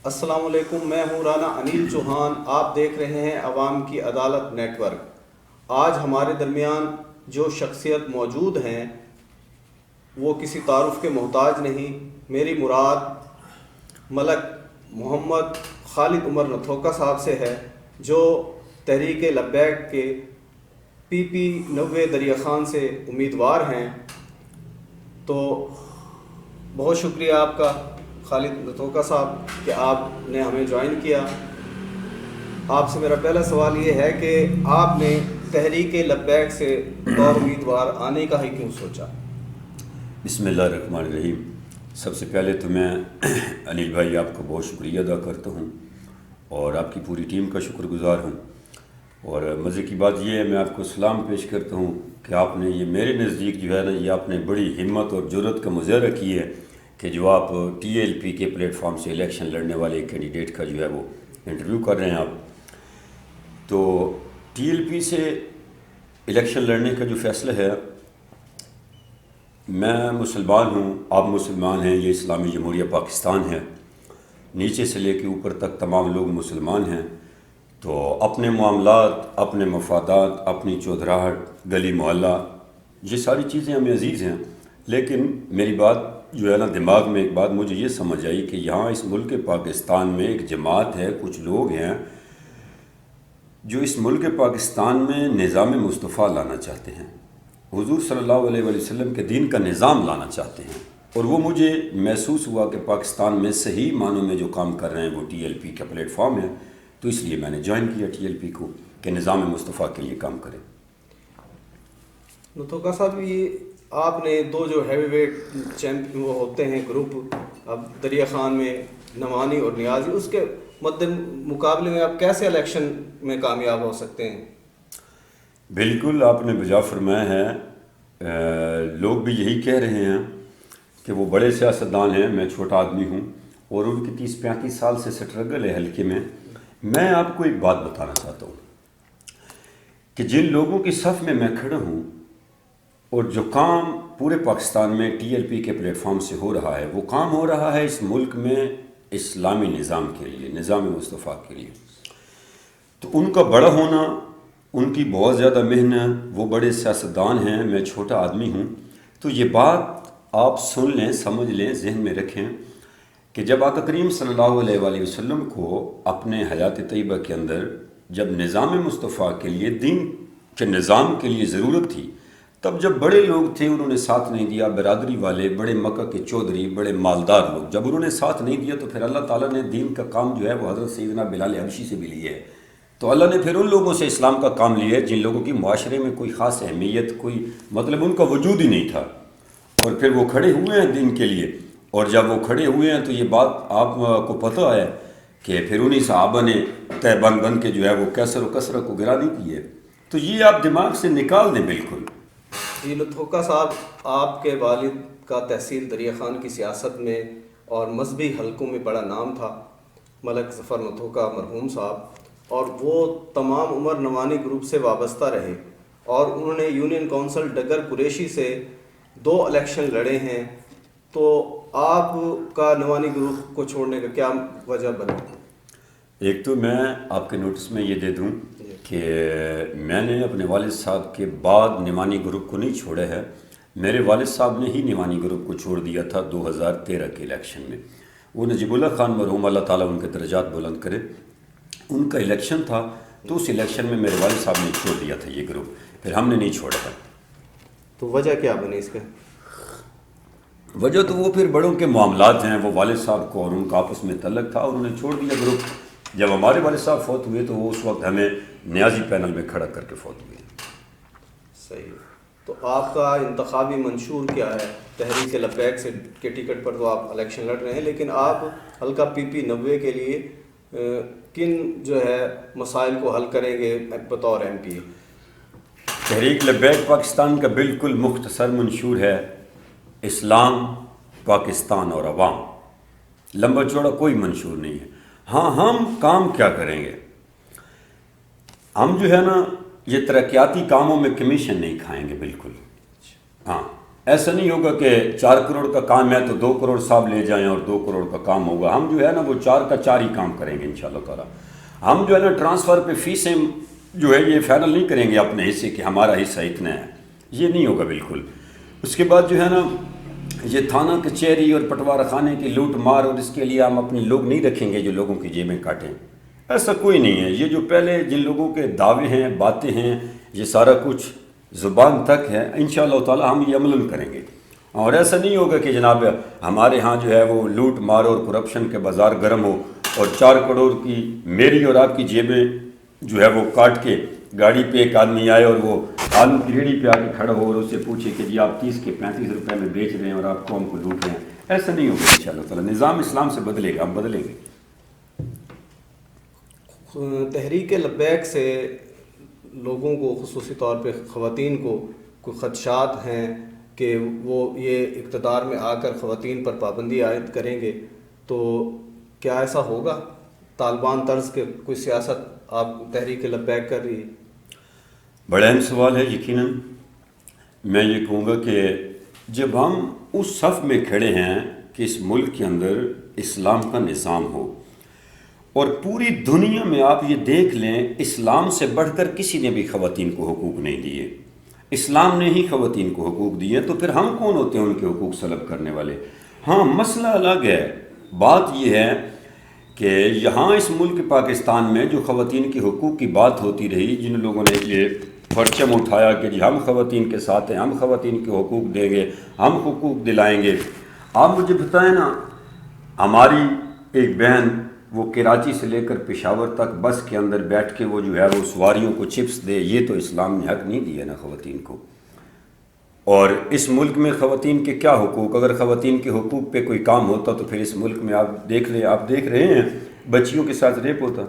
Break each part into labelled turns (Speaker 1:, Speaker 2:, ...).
Speaker 1: السلام علیکم، میں ہوں رانا انیل چوہان، آپ دیکھ رہے ہیں عوام کی عدالت نیٹ ورک۔ آج ہمارے درمیان جو شخصیت موجود ہیں وہ کسی تعارف کے محتاج نہیں۔ میری مراد ملک محمد خالد عمر نتھوکا صاحب سے ہے، جو تحریک لبیک کے پی 90 دریا خان سے امیدوار ہیں۔ تو بہت شکریہ آپ کا خالد نتھوکا صاحب کہ آپ نے ہمیں جوائن کیا۔ آپ سے میرا پہلا سوال یہ ہے کہ آپ نے تحریک لبیک سے بطور امیدوار آنے کا ہی کیوں سوچا؟
Speaker 2: بسم اللہ الرحمن الرحیم۔ سب سے پہلے تو میں انیل بھائی آپ کا بہت شکریہ ادا کرتا ہوں اور آپ کی پوری ٹیم کا شکر گزار ہوں۔ اور مزے کی بات یہ ہے، میں آپ کو سلام پیش کرتا ہوں کہ آپ نے یہ میرے نزدیک جو ہے نا، یہ آپ نے بڑی ہمت اور جرأت کا مظاہرہ کی ہے کہ جو آپ ٹی ایل پی کے پلیٹ فارم سے الیکشن لڑنے والے کینڈیڈیٹ کا جو ہے وہ انٹرویو کر رہے ہیں آپ۔ تو ٹی ایل پی سے الیکشن لڑنے کا جو فیصلہ ہے، میں مسلمان ہوں، آپ مسلمان ہیں، یہ اسلامی جمہوریہ پاکستان ہے، نیچے سے لے کے اوپر تک تمام لوگ مسلمان ہیں۔ تو اپنے معاملات، اپنے مفادات، اپنی چودراہٹ، گلی محلہ، یہ ساری چیزیں ہمیں عزیز ہیں۔ لیکن میری بات جو ہے نا، دماغ میں ایک بات مجھے یہ سمجھ آئی کہ یہاں اس ملک پاکستان میں ایک جماعت ہے، کچھ لوگ ہیں جو اس ملک پاکستان میں نظام مصطفیٰ لانا چاہتے ہیں، حضور صلی اللہ علیہ وآلہ وسلم کے دین کا نظام لانا چاہتے ہیں۔ اور وہ مجھے محسوس ہوا کہ پاکستان میں صحیح معنوں میں جو کام کر رہے ہیں وہ ٹی ایل پی کا پلیٹ فارم ہے، تو اس لیے میں نے جوائن کیا ٹی ایل پی کو کہ نظام مصطفیٰ کے لیے کام کریں۔
Speaker 1: نتھوکا صاحب، یہ آپ نے دو جو ہیوی ویٹ چیمپئن وہ ہوتے ہیں گروپ، اب دریا خان میں نعمانی اور نیازی، اس کے مد مقابلے میں آپ کیسے الیکشن میں کامیاب ہو سکتے ہیں؟
Speaker 2: بالکل آپ نے بجا فرمایا ہے۔ لوگ بھی یہی کہہ رہے ہیں کہ وہ بڑے سیاستدان ہیں، میں چھوٹا آدمی ہوں اور ان کی 30-35 سال سے سٹرگل ہے حلقے میں۔ میں آپ کو ایک بات بتانا چاہتا ہوں کہ جن لوگوں کی صف میں کھڑا ہوں اور جو کام پورے پاکستان میں ٹی ایل پی کے پلیٹ فارم سے ہو رہا ہے، وہ کام ہو رہا ہے اس ملک میں اسلامی نظام کے لیے، نظام مصطفیٰ کے لیے۔ تو ان کا بڑا ہونا، ان کی بہت زیادہ محنت، وہ بڑے سیاستدان ہیں، میں چھوٹا آدمی ہوں۔ تو یہ بات آپ سن لیں، سمجھ لیں، ذہن میں رکھیں کہ جب آقا کریم صلی اللہ علیہ وآلہ وسلم کو اپنے حیات طیبہ کے اندر جب نظام مصطفیٰ کے لیے، دین کے نظام کے لیے ضرورت تھی، تب جب بڑے لوگ تھے انہوں نے ساتھ نہیں دیا، برادری والے، بڑے مکہ کے چودھری، بڑے مالدار لوگ، جب انہوں نے ساتھ نہیں دیا تو پھر اللہ تعالیٰ نے دین کا کام جو ہے وہ حضرت سیدنا بلال حبشی سے بھی لیا ہے۔ تو اللہ نے پھر ان لوگوں سے اسلام کا کام لیا ہے جن لوگوں کی معاشرے میں کوئی خاص اہمیت، کوئی مطلب ان کا وجود ہی نہیں تھا، اور پھر وہ کھڑے ہوئے ہیں دین کے لیے۔ اور جب وہ کھڑے ہوئے ہیں تو یہ بات آپ کو پتہ ہے کہ پھر انہی صحابہ نے تہ بند بند کے جو ہے وہ کیسر و کسرہ کو گرا نہیں کی ہے۔ تو یہ آپ دماغ سے نکال دیں بالکل۔
Speaker 1: جی نتھوکا صاحب، آپ کے والد کا تحصیل دریا خان کی سیاست میں اور مذہبی حلقوں میں بڑا نام تھا، ملک ظفر نتھوکا مرحوم صاحب، اور وہ تمام عمر نعمانی گروپ سے وابستہ رہے اور انہوں نے یونین کونسل ڈگر قریشی سے 2 الیکشن لڑے ہیں۔ تو آپ کا نعمانی گروپ کو چھوڑنے کا کیا وجہ بنا؟
Speaker 2: ایک تو میں آپ کے نوٹس میں یہ دے دوں کہ میں نے اپنے والد صاحب کے بعد نعمانی گروپ کو نہیں چھوڑا ہے، میرے والد صاحب نے ہی نعمانی گروپ کو چھوڑ دیا تھا 2013 کے الیکشن میں۔ وہ نجیب اللہ خان مرحوم، اللہ تعالیٰ ان کے درجات بلند کرے، ان کا الیکشن تھا، تو اس الیکشن میں میرے والد صاحب نے چھوڑ دیا تھا یہ گروپ، پھر ہم نے نہیں چھوڑا تھا۔
Speaker 1: تو وجہ کیا بنی اس کے؟
Speaker 2: وجہ تو وہ پھر بڑوں کے معاملات ہیں، وہ والد صاحب کو اور ان کا آپس میں تعلق تھا اور انہوں نے چھوڑ دیا گروپ۔ جب ہمارے والد صاحب فوت ہوئے تو وہ اس وقت ہمیں نیازی پینل میں کھڑا کر کے فوت ہوئے۔
Speaker 1: صحیح۔ تو آپ کا انتخابی منشور کیا ہے؟ تحریک لبیک سے کے ٹکٹ پر تو آپ الیکشن لڑ رہے ہیں، لیکن آپ حلقہ پی 90 کے لیے کن جو ہے مسائل کو حل کریں گے بطور ایم پی؟
Speaker 2: تحریک لبیک پاکستان کا بالکل مختصر منشور ہے، اسلام، پاکستان اور عوام۔ لمبا چوڑا کوئی منشور نہیں ہے۔ ہاں، ہم کام کیا کریں گے؟ ہم جو ہے نا، یہ ترقیاتی کاموں میں کمیشن نہیں کھائیں گے، بالکل۔ ہاں، ایسا نہیں ہوگا کہ 4 کروڑ کا کام ہے تو 2 کروڑ صاحب لے جائیں اور 2 کروڑ کا کام ہوگا. ہم جو ہے نا وہ 4 کا 4 ہی کام کریں گے انشاءاللہ تعالیٰ. ہم جو ہے نا ٹرانسفر پہ فیسیں جو ہے یہ فائنل نہیں کریں گے اپنے حصے کہ ہمارا حصہ اتنا ہے, یہ نہیں ہوگا بالکل. اس کے بعد جو ہے نا یہ تھانہ کچہری اور پٹوارہ خانے کی لوٹ مار اور اس کے لیے ہم اپنے لوگ نہیں رکھیں گے جو لوگوں کی جیبیں کاٹیں. ایسا کوئی نہیں ہے. یہ جو پہلے جن لوگوں کے دعوے ہیں, باتیں ہیں, یہ سارا کچھ زبان تک ہے. انشاءاللہ تعالی ہم یہ عملاً کریں گے. اور ایسا نہیں ہوگا کہ جناب ہمارے ہاں جو ہے وہ لوٹ مار اور کرپشن کے بازار گرم ہو اور 4 کروڑ کی میری اور آپ کی جیبیں جو ہے وہ کاٹ کے گاڑی پہ ایک آدمی آئے اور وہ آلو کی ریڑھی پہ آ کے کھڑا ہو اور اسے پوچھے کہ جی آپ 30 کے 35 روپے میں بیچ رہے ہیں اور آپ قوم کو لوٹ رہے ہیں. ایسا نہیں ہوگا انشاءاللہ تعالی. نظام اسلام سے بدلے گا, ہم بدلیں گے.
Speaker 1: تحریک لبیک سے لوگوں کو, خصوصی طور پہ خواتین کو, کوئی خدشات ہیں کہ وہ یہ اقتدار میں آ کر خواتین پر پابندی عائد کریں گے, تو کیا ایسا ہوگا؟ طالبان طرز کے کوئی سیاست آپ تحریک لبیک کر رہی ہے؟
Speaker 2: بڑا اہم سوال ہے. یقیناً میں یہ کہوں گا کہ جب ہم اس صف میں کھڑے ہیں کہ اس ملک کے اندر اسلام کا نظام ہو, اور پوری دنیا میں آپ یہ دیکھ لیں اسلام سے بڑھ کر کسی نے بھی خواتین کو حقوق نہیں دیے, اسلام نے ہی خواتین کو حقوق دیے, تو پھر ہم کون ہوتے ہیں ان کے حقوق سلب کرنے والے؟ ہاں مسئلہ الگ ہے. بات یہ ہے کہ یہاں اس ملک پاکستان میں جو خواتین کے حقوق کی بات ہوتی رہی, جن لوگوں نے یہ پرچم اٹھایا کہ جی ہم خواتین کے ساتھ ہیں, ہم خواتین کے حقوق دیں گے, ہم حقوق دلائیں گے. آپ مجھے بتائیں نا, ہماری ایک بہن وہ کراچی سے لے کر پشاور تک بس کے اندر بیٹھ کے وہ جو ہے وہ سواریوں کو چپس دے, یہ تو اسلام نے حق نہیں دیا نا خواتین کو. اور اس ملک میں خواتین کے کیا حقوق؟ اگر خواتین کے حقوق پہ کوئی کام ہوتا تو پھر اس ملک میں آپ دیکھ لیں, آپ دیکھ رہے ہیں بچیوں کے ساتھ ریپ ہوتا.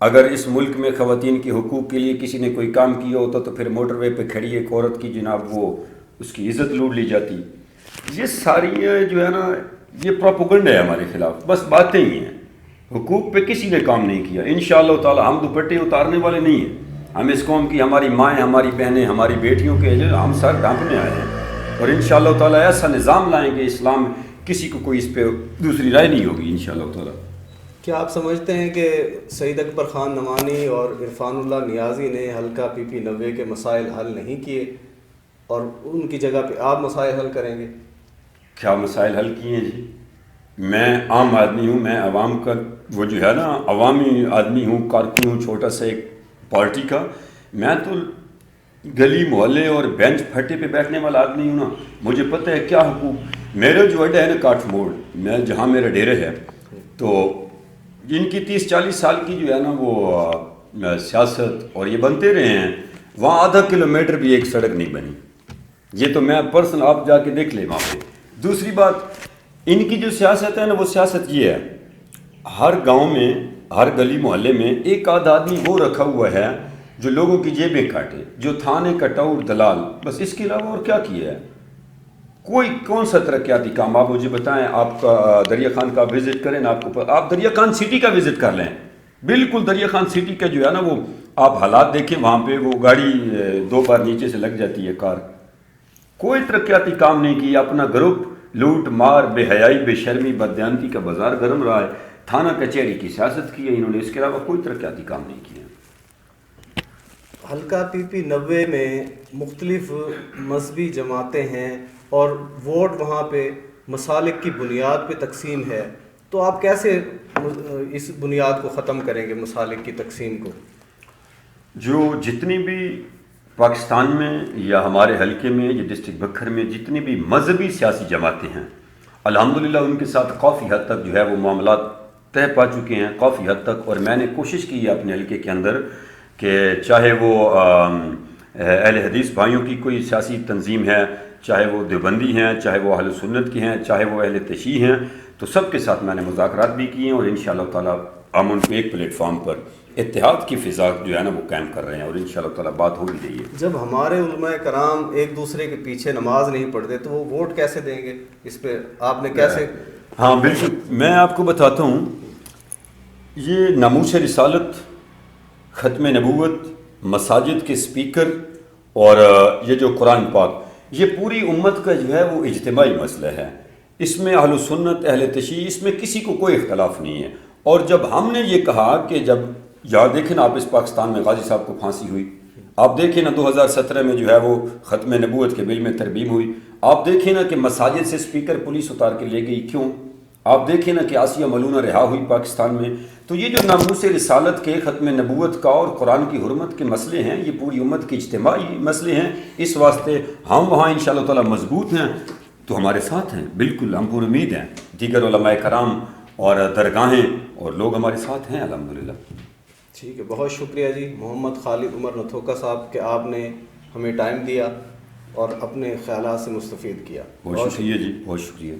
Speaker 2: اگر اس ملک میں خواتین کے حقوق کے لیے کسی نے کوئی کام کیا ہوتا تو پھر موٹر وے پہ کھڑی ایک عورت کی جناب وہ اس کی عزت لوٹ لی جاتی. یہ ساری جو ہے نا یہ پروپیگنڈا ہے ہمارے خلاف, بس باتیں ہی ہیں. حقوق پہ کسی نے کام نہیں کیا. انشاءاللہ تعالی ہم دوپٹے اتارنے والے نہیں ہیں. ہم اس قوم کی, ہماری مائیں, ہماری بہنیں, ہماری بیٹیوں کے ہم سر ڈھانپنے آئے ہیں, اور انشاءاللہ تعالی ایسا نظام لائیں گے اسلام, کسی کو کوئی اس پہ دوسری رائے نہیں ہوگی انشاءاللہ تعالی.
Speaker 1: کیا آپ سمجھتے ہیں کہ سعید اکبر خان نعمانی اور عرفان اللہ نیازی نے حلقہ PP 90 کے مسائل حل نہیں کیے اور ان کی جگہ پہ آپ مسائل حل کریں گے؟
Speaker 2: کیا مسائل حل کیے ہیں جی؟ میں عام آدمی ہوں, میں عوام کا وہ جو ہے نا عوامی آدمی ہوں, کارکن ہوں چھوٹا سا ایک پارٹی کا. میں تو گلی محلے اور بینچ پھٹے پہ بیٹھنے والا آدمی ہوں نا. مجھے پتہ ہے کیا حقوق. میرا جو اڈا ہے نا کاٹھ موڑ, میں جہاں میرا ڈیرے ہے, تو جن کی 30-40 سال کی جو ہے نا وہ سیاست اور یہ بنتے رہے ہیں, وہاں آدھا کلومیٹر بھی ایک سڑک نہیں بنی. یہ تو میں پرسنل, آپ جا کے دیکھ لیں وہاں پہ. دوسری بات, ان کی جو سیاست ہے نا وہ سیاست یہ ہے, ہر گاؤں میں, ہر گلی محلے میں ایک آدھا آدمی وہ رکھا ہوا ہے جو لوگوں کی جیبیں کاٹے, جو تھانے کا ٹاؤر دلال, بس اس کے علاوہ اور کیا کیا ہے؟ کوئی کون سا ترقیاتی کام آپ مجھے بتائیں. آپ کا دریا خان کا وزٹ کریں نا, آپ دریا خان سٹی کا وزٹ کر لیں. بالکل دریا خان سٹی کا جو ہے نا وہ آپ حالات دیکھیں, وہاں پہ وہ گاڑی 2 بار نیچے سے لگ جاتی ہے کار. کوئی ترقیاتی کام نہیں کیا. اپنا گروپ لوٹ مار, بے حیائی, بے شرمی, بددیانتی کا بازار گرم رہا ہے. تھانہ کچہری کی سیاست کی ہے انہوں نے, اس کے علاوہ کوئی ترقیاتی کام نہیں کیا.
Speaker 1: حلقہ PP 90 میں مختلف مذہبی جماعتیں ہیں اور ووٹ وہاں پہ مسالک کی بنیاد پہ تقسیم ہے, تو آپ کیسے اس بنیاد کو ختم کریں گے, مسالک کی تقسیم کو؟
Speaker 2: جو جتنی بھی پاکستان میں یا ہمارے حلقے میں یا ڈسٹرکٹ بکھر میں جتنی بھی مذہبی سیاسی جماعتیں ہیں, الحمدللہ ان کے ساتھ کافی حد تک جو ہے وہ معاملات طے پا چکے ہیں, کافی حد تک. اور میں نے کوشش کی ہے اپنے حلقے کے اندر کہ چاہے وہ اہل حدیث بھائیوں کی کوئی سیاسی تنظیم ہے, چاہے وہ دیوبندی ہیں, چاہے وہ اہل سنت کی ہیں, چاہے وہ اہل تشیع ہیں, تو سب کے ساتھ میں نے مذاکرات بھی کیے ہیں. اور انشاءاللہ تعالیٰ ہم ان کو ایک پلیٹ فارم پر اتحاد کی فضا جو ہے نا وہ قائم کر رہے ہیں, اور انشاءاللہ تعالیٰ بات ہو بھی رہی ہے.
Speaker 1: جب ہمارے علماء کرام ایک دوسرے کے پیچھے نماز نہیں پڑھتے تو وہ ووٹ کیسے دیں گے؟ اس پہ آپ نے کیسے؟
Speaker 2: ہاں بالکل, میں آپ کو بتاتا ہوں. یہ ناموس رسالت, ختم نبوت, مساجد کے سپیکر اور یہ جو قرآن پاک, یہ پوری امت کا جو ہے وہ اجتماعی مسئلہ ہے، اس میں اہل سنت اہل تشیع اس میں کسی کو کوئی اختلاف نہیں ہے۔ اور جب ہم نے یہ کہا کہ جب یاد دیکھیں نا آپ اس پاکستان میں غازی صاحب کو پھانسی ہوئی، آپ دیکھیں نا 2017 میں جو ہے وہ ختم نبوت کے بل میں ترمیم ہوئی، آپ دیکھیں نا کہ مساجد سے سپیکر پولیس اتار کے لے گئی، کیوں؟ آپ دیکھیں نا کہ آسیہ ملونہ رہا ہوئی پاکستان میں۔ تو یہ جو ناموس رسالت کے ختم نبوت کا اور قرآن کی حرمت کے مسئلے ہیں، یہ پوری امت کے اجتماعی مسئلے ہیں، اس واسطے ہم وہاں انشاءاللہ تعالی مضبوط ہیں تو ہمارے ساتھ ہیں، بالکل ہم پور امید ہیں، دیگر علماء کرام اور درگاہیں اور لوگ ہمارے ساتھ ہیں الحمدللہ۔
Speaker 1: ٹھیک ہے، بہت شکریہ جی محمد خالد عمر نتھوکا صاحب کہ آپ نے ہمیں ٹائم دیا اور اپنے خیالات سے مستفید کیا۔
Speaker 2: بہت شکریہ جی، بہت شکریہ۔